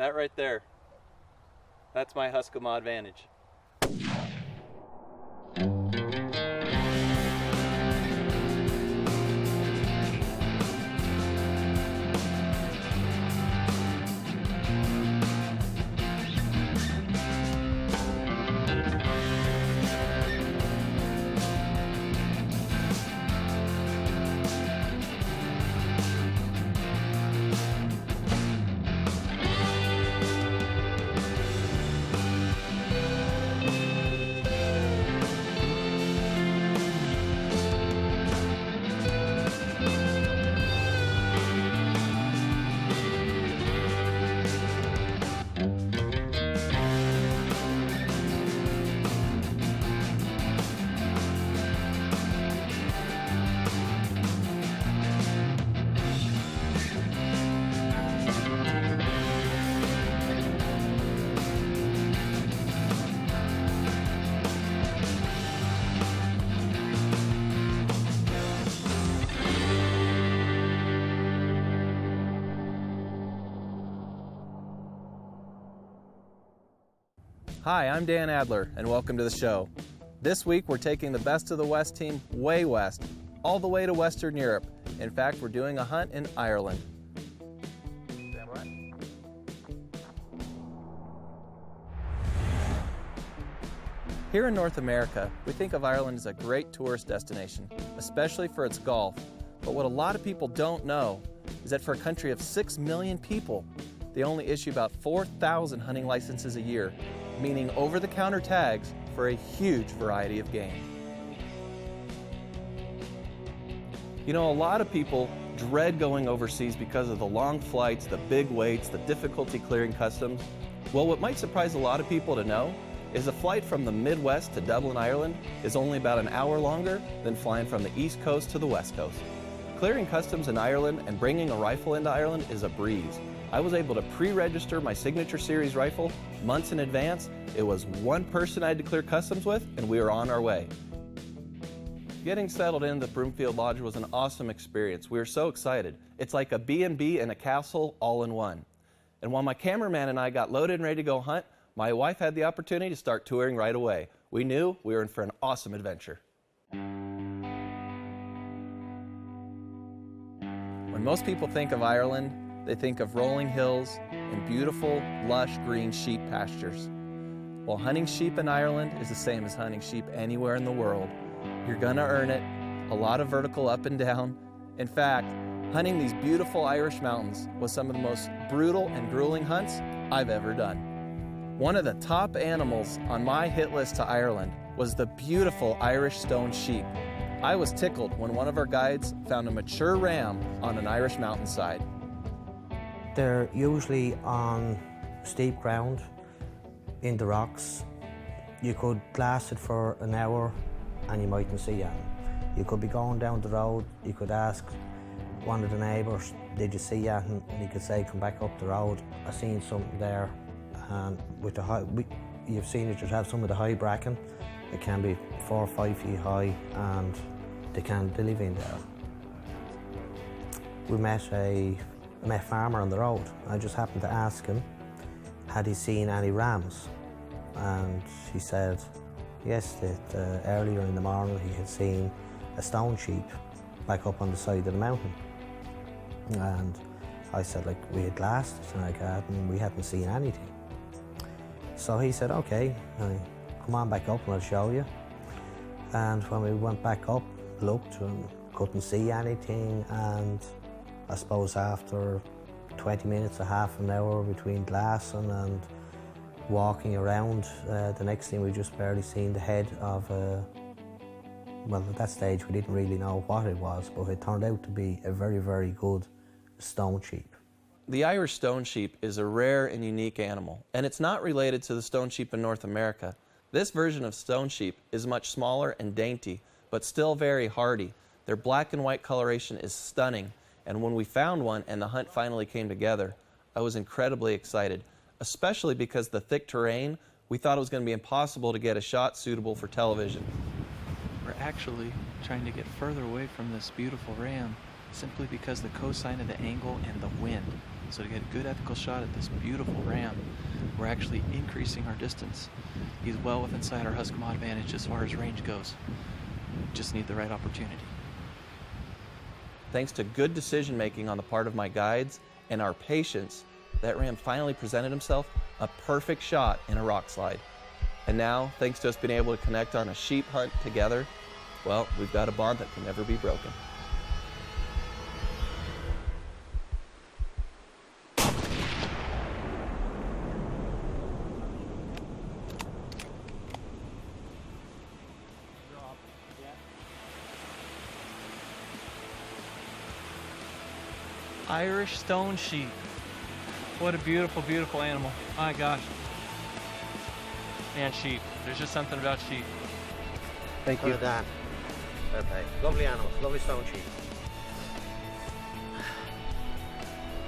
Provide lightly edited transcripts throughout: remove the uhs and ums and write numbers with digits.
That right there, that's my Huskama advantage. Hi, I'm Dan Adler, and welcome to the show. This week, we're taking the Best of the West team way west, all the way to Western Europe. In fact, we're doing a hunt in Ireland. Stand by. Here in North America, we think of Ireland as a great tourist destination, especially for its golf. But what a lot of people don't know is that for a country of 6 million people, they only issue about 4,000 hunting licenses a year, meaning over-the-counter tags for a huge variety of game. You know, a lot of people dread going overseas because of the long flights, the big waits, the difficulty clearing customs. Well, what might surprise a lot of people to know is a flight from the Midwest to Dublin, Ireland is only about an hour longer than flying from the East Coast to the West Coast. Clearing customs in Ireland and bringing a rifle into Ireland is a breeze. I was able to pre-register my Signature Series rifle months in advance. It was one person I had to clear customs with, and we were on our way. Getting settled in the Broomfield Lodge was an awesome experience. We were so excited. It's like a B&B and a castle all in one. And while my cameraman and I got loaded and ready to go hunt, my wife had the opportunity to start touring right away. We knew we were in for an awesome adventure. When most people think of Ireland, they think of rolling hills and beautiful, lush green sheep pastures. While hunting sheep in Ireland is the same as hunting sheep anywhere in the world. You're gonna earn it, a lot of vertical up and down. In fact, hunting these beautiful Irish mountains was some of the most brutal and grueling hunts I've ever done. One of the top animals on my hit list to Ireland was the beautiful Irish stone sheep. I was tickled when one of our guides found a mature ram on an Irish mountainside. They're usually on steep ground, in the rocks. You could glass it for an hour and you mightn't see anything. You could be going down the road, you could ask one of the neighbours, did you see anything? And he could say, come back up the road, I seen something there. And with the high, you've seen it yourself, some of the high bracken, it can be 4 or 5 feet high and they live in there. We met a farmer on the road. I just happened to ask him, had he seen any rams? And he said, yes, that earlier in the morning he had seen a stone sheep back up on the side of the mountain. And I said, like, we had glassed it and like that, and we hadn't seen anything. So he said, okay, come on back up and I'll show you. And when we went back up, looked and couldn't see anything, and I suppose after 20 minutes or half an hour between glassing and walking around, the next thing we just barely seen the head of well, at that stage we didn't really know what it was, but it turned out to be a very, very good stone sheep. The Irish stone sheep is a rare and unique animal, and it's not related to the stone sheep in North America. This version of stone sheep is much smaller and dainty, but still very hardy. Their black and white coloration is stunning, and when we found one and the hunt finally came together, I was incredibly excited, especially because the thick terrain, we thought it was going to be impossible to get a shot suitable for television. We're actually trying to get further away from this beautiful ram simply because the cosine of the angle and the wind. So to get a good ethical shot at this beautiful ram, we're actually increasing our distance. He's well within sight our Husqvarna advantage as far as range goes. Just need the right opportunity. Thanks to good decision making on the part of my guides and our patience, that ram finally presented himself a perfect shot in a rock slide. And now, thanks to us being able to connect on a sheep hunt together, well, we've got a bond that can never be broken. Irish stone sheep. What a beautiful, beautiful animal. My gosh. Man, sheep. There's just something about sheep. Thank you. Well done. Fair play. Lovely animals, lovely stone sheep.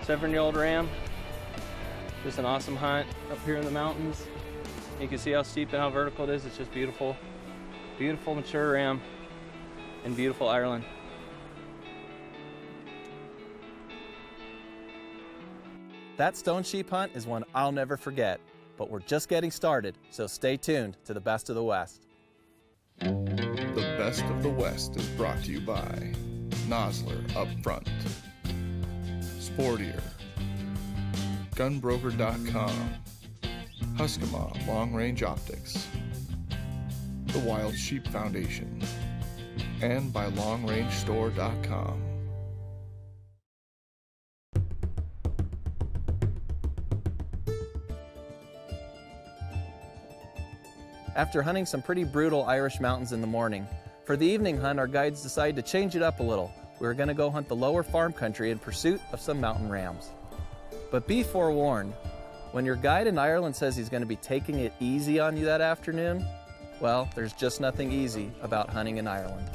7-year-old ram. Just an awesome hunt up here in the mountains. You can see how steep and how vertical it is. It's just beautiful. Beautiful mature ram in beautiful Ireland. That stone sheep hunt is one I'll never forget, but we're just getting started, so stay tuned to the Best of the West. The Best of the West is brought to you by Nosler Up Front, Sportier, Gunbroker.com, Husqvarna Long Range Optics, the Wild Sheep Foundation, and by LongRangeStore.com. After hunting some pretty brutal Irish mountains in the morning, for the evening hunt our guides decided to change it up a little. We were going to go hunt the lower farm country in pursuit of some mountain rams. But be forewarned, when your guide in Ireland says he's going to be taking it easy on you that afternoon, well, there's just nothing easy about hunting in Ireland.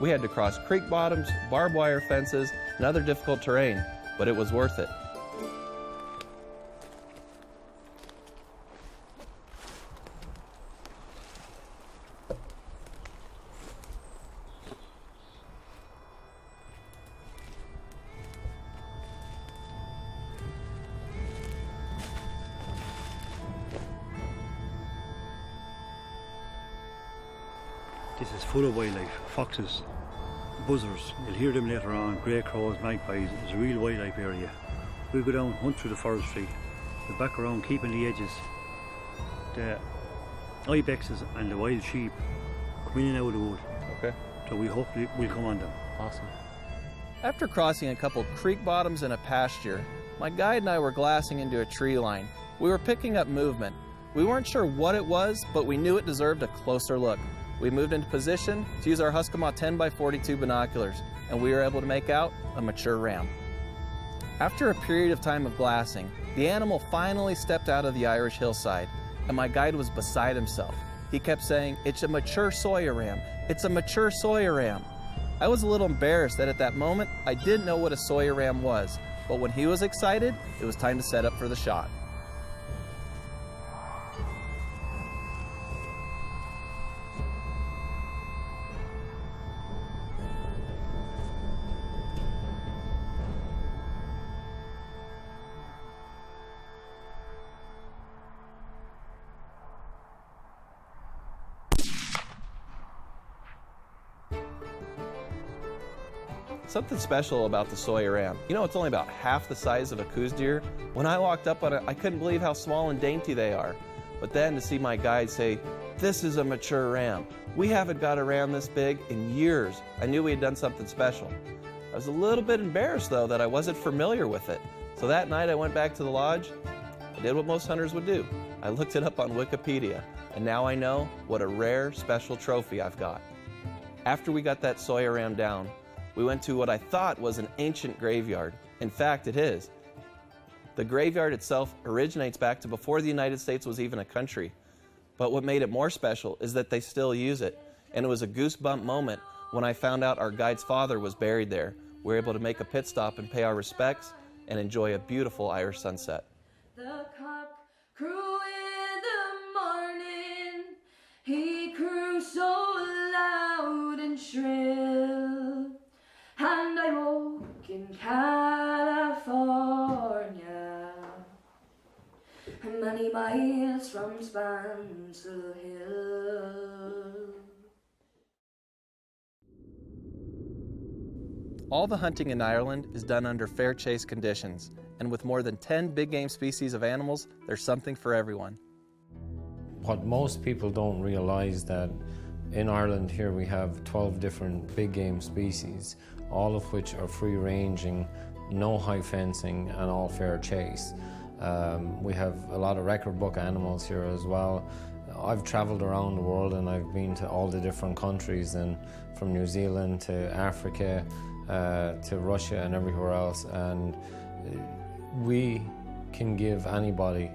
We had to cross creek bottoms, barbed wire fences, and other difficult terrain, but it was worth it. This is full of wildlife, foxes, buzzards. You'll hear them later on, grey crows, magpies. It's a real wildlife area. We go down, hunt through the forestry, we're back around keeping the edges. The ibexes and the wild sheep come in and out of the wood. Okay. So we hope we'll come on them. Awesome. After crossing a couple creek bottoms and a pasture, my guide and I were glassing into a tree line. We were picking up movement. We weren't sure what it was, but we knew it deserved a closer look. We moved into position to use our Husqvarna 10x42 binoculars, and we were able to make out a mature ram. After a period of time of glassing, the animal finally stepped out of the Irish hillside, and my guide was beside himself. He kept saying, "It's a mature soya ram. It's a mature soya ram." I was a little embarrassed that at that moment, I didn't know what a soya ram was, but when he was excited, it was time to set up for the shot. Something special about the soy ram. You know, it's only about half the size of a Coues deer. When I walked up on it, I couldn't believe how small and dainty they are. But then to see my guide say, "This is a mature ram. We haven't got a ram this big in years," I knew we had done something special. I was a little bit embarrassed though that I wasn't familiar with it. So that night I went back to the lodge. I did what most hunters would do. I looked it up on Wikipedia, and now I know what a rare, special trophy I've got. After we got that soy ram down, we went to what I thought was an ancient graveyard. In fact, it is. The graveyard itself originates back to before the United States was even a country. But what made it more special is that they still use it. And it was a goosebump moment when I found out our guide's father was buried there. We were able to make a pit stop and pay our respects and enjoy a beautiful Irish sunset. The cock crew in the morning, he crew so loud and shrill, and I woke in California, many miles from Spancel Hill. All the hunting in Ireland is done under fair chase conditions, and with more than 10 big game species of animals, there's something for everyone. What most people don't realize that in Ireland here we have 12 different big game species, all of which are free ranging, no high fencing, and all fair chase. We have a lot of record book animals here as well. I've traveled around the world and I've been to all the different countries, and from New Zealand to Africa to Russia and everywhere else, and we can give anybody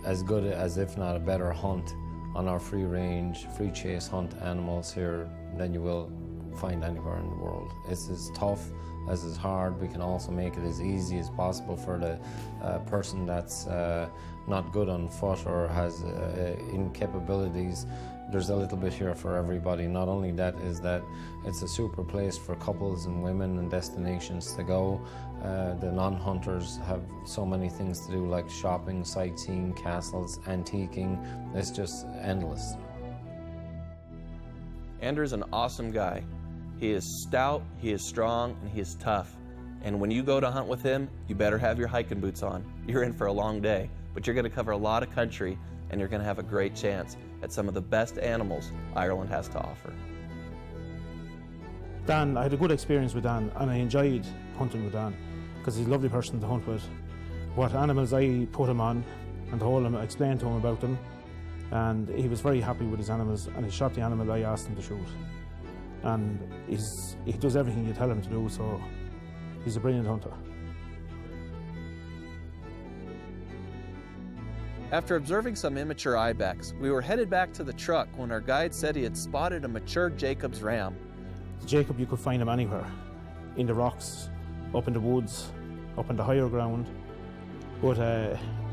as good as, if not a better, hunt on our free range, free chase hunt animals here than you will find anywhere in the world. It's as tough as it's hard. We can also make it as easy as possible for the person that's not good on foot or has incapabilities. There's a little bit here for everybody. Not only that, is that it's a super place for couples and women and destinations to go. The non-hunters have so many things to do, like shopping, sightseeing, castles, antiquing. It's just endless. Andrew's an awesome guy. He is stout, he is strong, and he is tough. And when you go to hunt with him, you better have your hiking boots on. You're in for a long day, but you're going to cover a lot of country, and you're going to have a great chance at some of the best animals Ireland has to offer. Dan, I had a good experience with Dan, and I enjoyed hunting with Dan because he's a lovely person to hunt with. What animals I put him on and told him, I explained to him about them, and he was very happy with his animals, and he shot the animal I asked him to shoot. And he does everything you tell him to do, so he's a brilliant hunter. After observing some immature ibex, we were headed back to the truck when our guide said he had spotted a mature Jacob's ram. Jacob, you could find him anywhere, in the rocks, up in the woods, up in the higher ground, but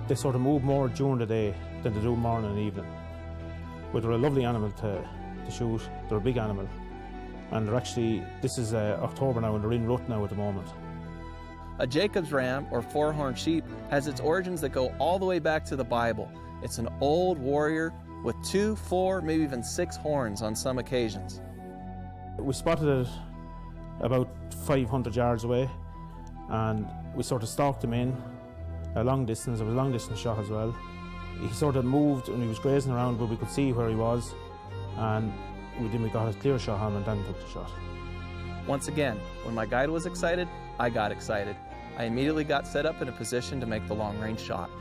they sort of move more during the day than they do morning and evening. But they're a lovely animal to shoot. They're a big animal, and they're actually, this is October now, and they're in rut now at the moment. A Jacob's ram, or four-horned sheep, has its origins that go all the way back to the Bible. It's an old warrior with 2, 4, maybe even 6 horns on some occasions. We spotted it about 500 yards away, and we sort of stalked him in a long distance. It was a long distance shot as well. He sort of moved and he was grazing around, but we could see where he was, and we got a clear shot on him and then took the shot. Once again, when my guide was excited, I got excited. I immediately got set up in a position to make the long-range shot.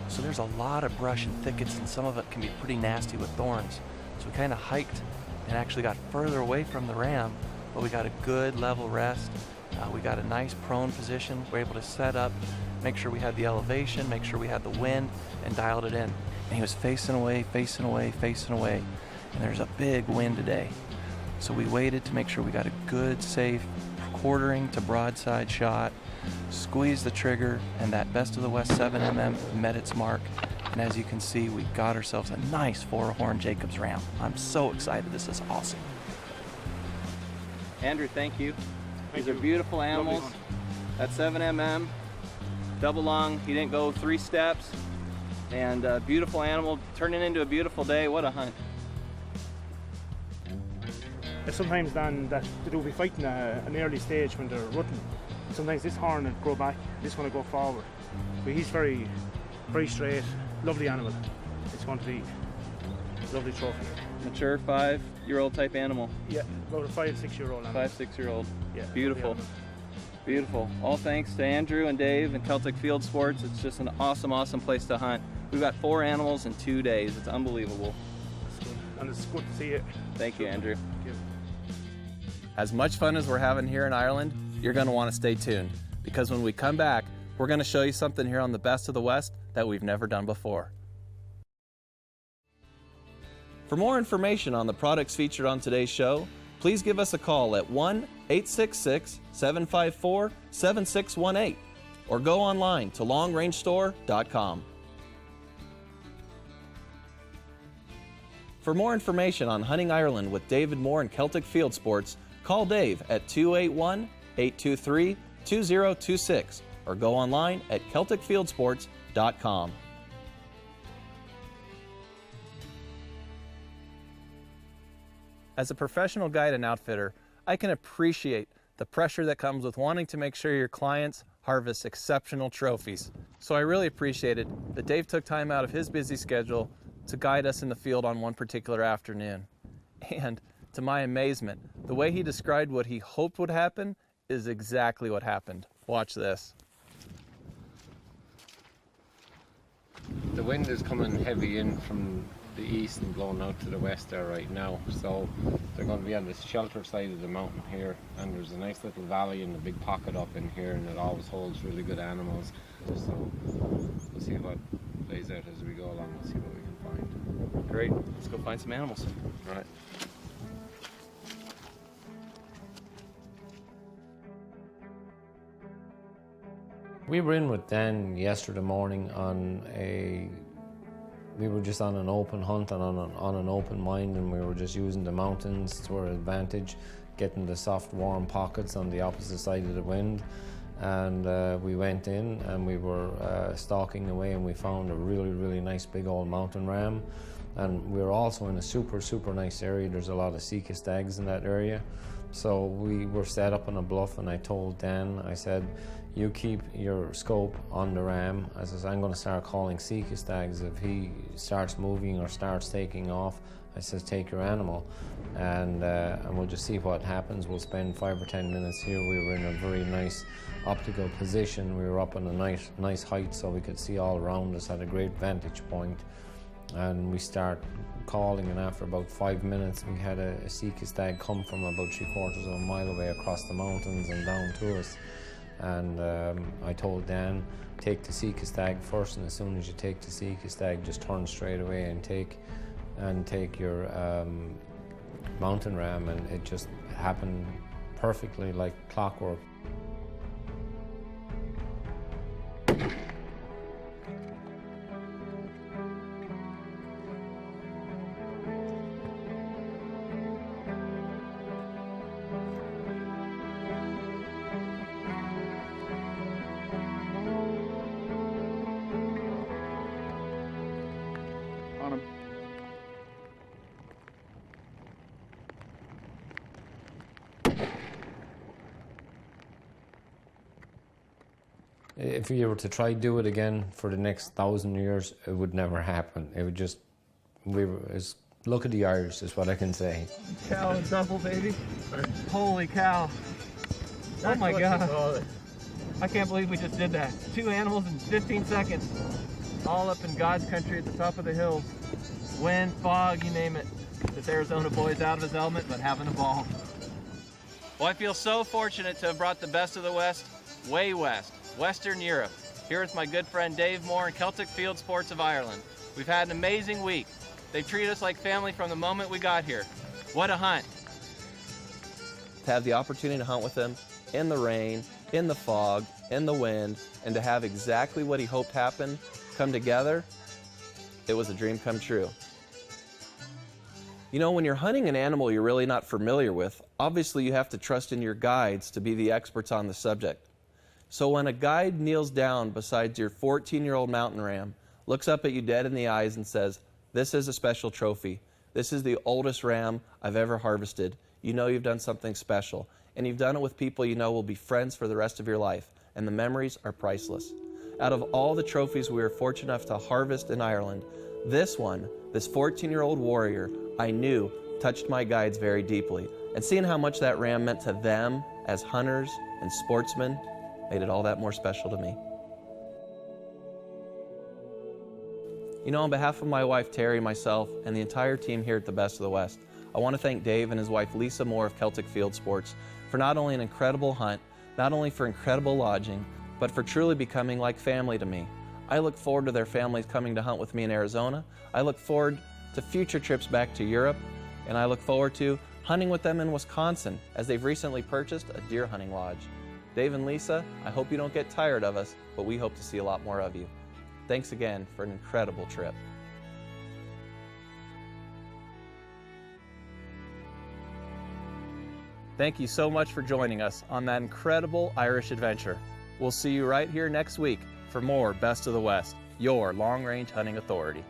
So there's a lot of brush and thickets, and some of it can be pretty nasty with thorns. So we kind of hiked and actually got further away from the ram, but we got a good level rest. We got a nice prone position. We're able to set up, make sure we had the elevation, make sure we had the wind, and dialed it in. and he was facing away, facing away, facing away, and there's a big wind today. So we waited to make sure we got a good, safe quartering to broadside shot, squeezed the trigger, and that Best of the West 7mm met its mark. And as you can see, we got ourselves a nice 4-horn Jacobs ram. I'm so excited. This is awesome. Andrew, thank you. These are beautiful animals. That 7mm, double lung. He didn't go 3 steps. And beautiful animal, turning into a beautiful day. What a hunt. Sometimes then that they will be fighting an early stage when they're rutting. Sometimes this horn will grow back, this one will go forward. But he's very, very straight, lovely animal. It's going to be a lovely trophy. Mature 5-year-old type animal. Yeah, about a 5-6-year-old animal. 5-6-year-old. Yeah. Beautiful. Beautiful. All thanks to Andrew and Dave and Celtic Field Sports. It's just an awesome, awesome place to hunt. We've got 4 animals in 2 days. It's unbelievable. That's good. And it's good to see you. Thank you, Andrew. Thank you. As much fun as we're having here in Ireland, you're going to want to stay tuned, because when we come back, we're going to show you something here on the Best of the West that we've never done before. For more information on the products featured on today's show, please give us a call at 1-866-754-7618 or go online to longrangestore.com. For more information on hunting Ireland with David Moore and Celtic Field Sports, call Dave at 281-823-2026 or go online at CelticFieldSports.com. As a professional guide and outfitter, I can appreciate the pressure that comes with wanting to make sure your clients harvest exceptional trophies. So I really appreciated that Dave took time out of his busy schedule to guide us in the field on one particular afternoon. And to my amazement, the way he described what he hoped would happen is exactly what happened. Watch this. The wind is coming heavy in from the east and blowing out to the west there right now, so they're going to be on the shelter side of the mountain here, and there's a nice little valley and a big pocket up in here, and it always holds really good animals. So we'll see what plays out as we go along and see what we can find. Great. Let's go find some animals. All right. We were in with Dan yesterday morning we were just on an open hunt and on an open mind, and we were just using the mountains to our advantage, getting the soft warm pockets on the opposite side of the wind. And we went in and we were stalking away, and we found a really nice big old mountain ram. And we were also in a super nice area. There's a lot of sea stags in that area. So we were set up on a bluff, and I told Dan, I said, you keep your scope on the ram. I says, I'm going to start calling sea stags. If he starts moving or starts taking off, I says, take your animal. And we'll just see what happens. We'll spend 5 or 10 minutes here. We were in a very nice optical position. We were up on a nice height, so we could see all around us, had a great vantage point. And we start calling, and after about 5 minutes we had a sea stag come from about 3/4 of a mile away across the mountains and down to us. And I told Dan, take the sea stag first, and as soon as you take the sea stag, just turn straight away and take your mountain ram. And it just happened perfectly like clockwork. If you were to try do it again for the next 1,000 years, it would never happen. It would just, look at the Irish is what I can say. Cow and double, baby. Holy cow. Oh my God. I can't believe we just did that. 2 animals in 15 seconds. All up in God's country at the top of the hills. Wind, fog, you name it. This Arizona boy's out of his element, but having a ball. Well, I feel so fortunate to have brought the Best of the West way west, Western Europe, here with my good friend Dave Moore and Celtic Field Sports of Ireland. We've had an amazing week. They've treated us like family from the moment we got here. What a hunt. To have the opportunity to hunt with him in the rain, in the fog, in the wind, and to have exactly what he hoped happened come together, it was a dream come true. You know, when you're hunting an animal you're really not familiar with, obviously you have to trust in your guides to be the experts on the subject. So when a guide kneels down beside your 14-year-old mountain ram, looks up at you dead in the eyes and says, "This is a special trophy. This is the oldest ram I've ever harvested. You know you've done something special. And you've done it with people you know will be friends for the rest of your life. And the memories are priceless." Out of all the trophies we were fortunate enough to harvest in Ireland, this one, this 14-year-old warrior, I knew touched my guides very deeply. And seeing how much that ram meant to them as hunters and sportsmen made it all that more special to me. You know, on behalf of my wife Terry, myself, and the entire team here at the Best of the West, I want to thank Dave and his wife Lisa Moore of Celtic Field Sports for not only an incredible hunt, not only for incredible lodging, but for truly becoming like family to me. I look forward to their families coming to hunt with me in Arizona. I look forward to future trips back to Europe, and I look forward to hunting with them in Wisconsin as they've recently purchased a deer hunting lodge. Dave and Lisa, I hope you don't get tired of us, but we hope to see a lot more of you. Thanks again for an incredible trip. Thank you so much for joining us on that incredible Irish adventure. We'll see you right here next week for more Best of the West, your long-range hunting authority.